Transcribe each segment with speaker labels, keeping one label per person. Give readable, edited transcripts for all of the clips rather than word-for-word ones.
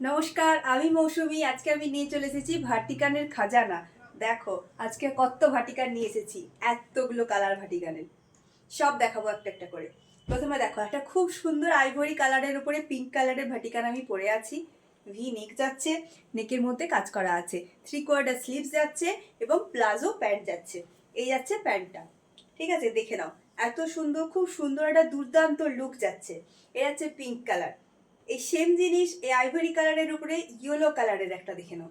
Speaker 1: নমস্কার, আমি মৌসুমী। আজকে আমি নিয়ে চলে এসেছি ভাটিকানের খাজানা। দেখো আজকে কত ভাটিকান নিয়ে এসেছি, এতগুলো কালার ভাটিকানের। সব দেখাবো একটা একটা করে। প্রথমে দেখো, একটা খুব সুন্দর আইভরি কালারের উপরে পিঙ্ক কালারের ভাটিকান আমি পরে আছি। ভি নেক যাচ্ছে, নেকের মধ্যে কাজ করা আছে, 3/4 স্লিভস যাচ্ছে এবং প্লাজো প্যান্ট যাচ্ছে। এই যাচ্ছে প্যান্টটা, ঠিক আছে? দেখে নাও, এত সুন্দর, খুব সুন্দর একটা দুর্দান্ত লুক যাচ্ছে। এ যাচ্ছে পিঙ্ক কালার। এই সেম জিনিস এই আইভরি কালারের উপরে ইয়েলো কালারের একটা দেখে নাও।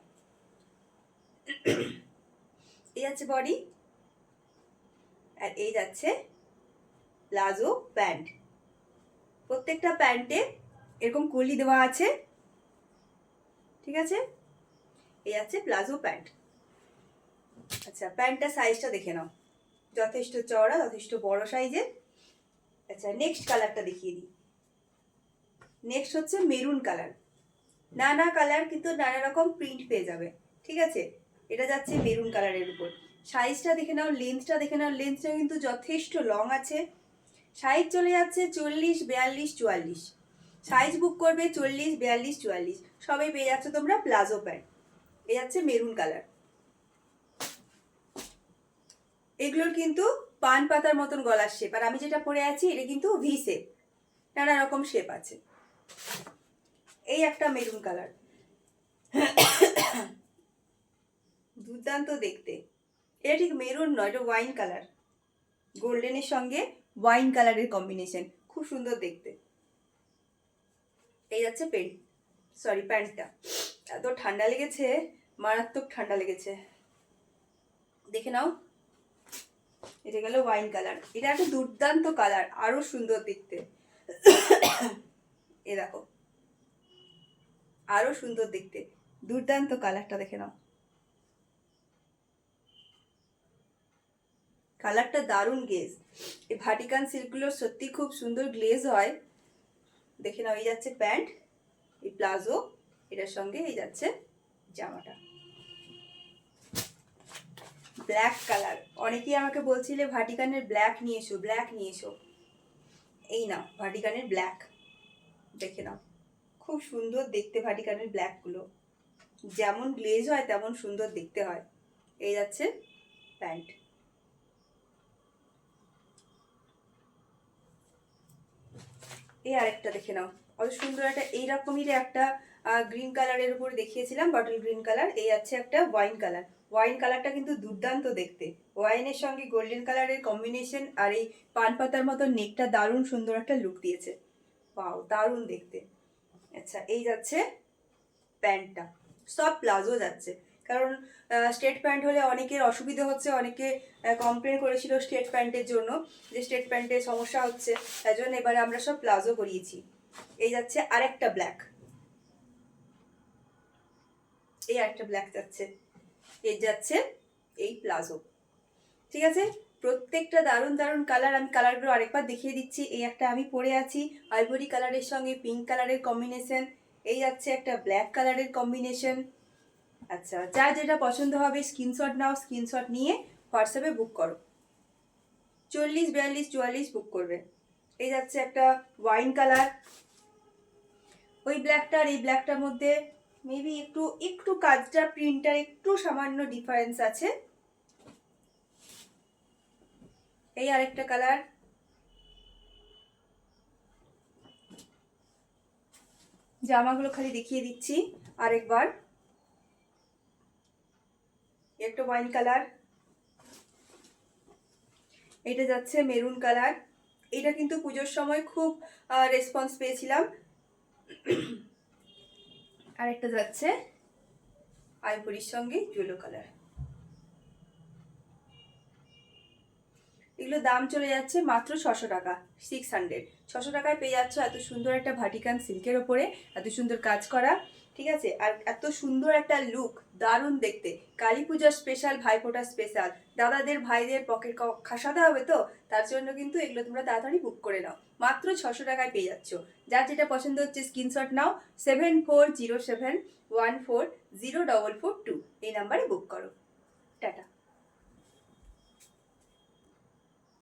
Speaker 1: এই যাচ্ছে বডি, আর এই যাচ্ছে প্লাজো প্যান্ট। প্রত্যেকটা প্যান্টে এরকম কলি দেওয়া আছে, ঠিক আছে? এই যাচ্ছে প্লাজো প্যান্ট। আচ্ছা, প্যান্টটা সাইজটা দেখে নাও, যথেষ্ট চওড়া, যথেষ্ট বড় সাইজের। আচ্ছা, নেক্সট কালারটা দেখিয়ে দিই। নেক্সট হচ্ছে মেরুন কালার। নানা কালার, কিন্তু নানা রকম প্রিন্ট পেয়ে যাবে, ঠিক আছে? এটা যাচ্ছে মেরুন কালারের উপর। সাইজটা দেখে নাও, লেন্থটা দেখে নাও। লেন্থটা কিন্তু যথেষ্ট লং আছে। সাইজ চলে যাচ্ছে 40, 42, 44। সাইজ বুক করবে 40, 42, 44, সবাই পেয়ে যাচ্ছে তোমরা প্লাজো প্যান্ট। এ যাচ্ছে মেরুন কালার। এগুলোর কিন্তু পান পাতার মতন গলার শেপ, আর আমি যেটা পরে আছি এটা কিন্তু ভি শেপ। নানা রকম শেপ আছে। এই একটা মেরুন কালার, দুর্দান্ত দেখতে। এটা ঠিক মেরুন নয়, এটা ওয়াইন কালার। গোল্ডেনের সঙ্গে ওয়াইন কালারের কম্বিনেশন, খুব সুন্দর দেখতে। এই যাচ্ছে প্যান্টটা। এত ঠান্ডা লেগেছে, মারাত্মক ঠান্ডা লেগেছে। দেখে নাও, এটা গেল ওয়াইন কালার। এটা একটা দুর্দান্ত কালার, আরো সুন্দর দেখতে। এ দেখো, আরো সুন্দর দেখতে, দুর্দান্ত কালারটা দেখে নাও। কালারটা দারুণ গ্লেজ। এই ভাটিকান সিল্কগুলো সত্যি খুব সুন্দর গ্লেজ হয়। দেখে নাও, এই যাচ্ছে প্যান্ট, এই প্লাজো, এটার সঙ্গে এই যাচ্ছে জামাটা। Black colour. অনেকেই আমাকে বলছিলে ভাটিকানের ব্ল্যাক নিয়ে এসো, ব্ল্যাক নিয়ে এসো। এই নাও ভাটিকানের ব্ল্যাক, দেখে নাও, খুব সুন্দর দেখতে। ভাটিকানের ব্ল্যাকগুলো যেমন গ্লেজ হয় তেমন সুন্দর দেখতে হয়। এই যাচ্ছে প্যান্ট। এই আরেকটা দেখে নাও, কত সুন্দর একটা এইরকমই একটা গ্রিন কালারের উপর দেখিয়েছিলাম, বটল গ্রিন কালার। এই আছে একটা ওয়াইন কালার। ওয়াইন কালারটা কিন্তু দুর্দান্ত দেখতে। ওয়াইনের সঙ্গে গোল্ডেন কালারের কম্বিনেশন, আর এই পান পাতার মতো নেকটা দারুণ সুন্দর একটা লুক দিয়েছে। পাও, দারুণ দেখতে। আচ্ছা, এই যাচ্ছে প্যান্টটা। সব প্লাজো যাচ্ছে, কারণ স্ট্রেট প্যান্ট হলে অনেকের অসুবিধা হচ্ছে। অনেকে কমপ্লেন করেছিল স্ট্রেট প্যান্টের জন্য, যে স্ট্রেট প্যান্টে সমস্যা হচ্ছে, তাই জন্য এবারে আমরা সব প্লাজো করিয়েছি। এই যাচ্ছে আরেকটা ব্ল্যাক, এই আরেকটা ব্ল্যাক যাচ্ছে, এই যাচ্ছে এই প্লাজো, ঠিক আছে? প্রত্যেকটা দারুণ দারুণ কালার। আমি কালারগুলো আরেকবার দেখিয়ে দিচ্ছি। এই একটা আমি পরে আছি আইভরি কালারের সঙ্গে পিঙ্ক কালারের কম্বিনেশন। এই যাচ্ছে একটা ব্ল্যাক কালারের কম্বিনেশন। আচ্ছা, যার যেটা পছন্দ হবে স্ক্রিনশট নাও, স্ক্রিনশট নিয়ে হোয়াটসঅ্যাপে বুক করো। 40, 42, 44 বুক করবে। এই যাচ্ছে একটা ওয়াইন কালার। ওই ব্ল্যাকটার এই ব্ল্যাকটার মধ্যে মেবি একটু একটু কাজটা, প্রিন্টার একটু সামান্য ডিফারেন্স আছে। এই আরেকটা কালার। জামাগুলো খালি দেখিয়ে দিচ্ছি আরেকবার। একটা ওয়াইন কালার, এটা যাচ্ছে মেরুন কালার। এটা কিন্তু পুজোর সময় খুব রেসপন্স পেয়েছিলাম। আরেকটা যাচ্ছে আইভরির সঙ্গে ইয়েলো কালার। এগুলো দাম চলে যাচ্ছে মাত্র 600 টাকা, 600। 600 টাকায় পেয়ে যাচ্ছ এত সুন্দর একটা ভাটিকান সিল্কের ওপরে, এত সুন্দর কাজ করা, ঠিক আছে? আর এত সুন্দর একটা লুক, দারুণ দেখতে। কালী পূজার স্পেশাল, ভাইফোঁটা স্পেশাল, দাদাদের ভাইদের পকেট সাদা হবে তো, তার জন্য কিন্তু এগুলো তোমরা তাড়াতাড়ি বুক করে নাও। মাত্র 600 টাকায় পেয়ে যাচ্ছ। যার যেটা পছন্দ হচ্ছে স্ক্রিনশট নাও, 7407140442 এই নাম্বারে বুক করো। টাটা।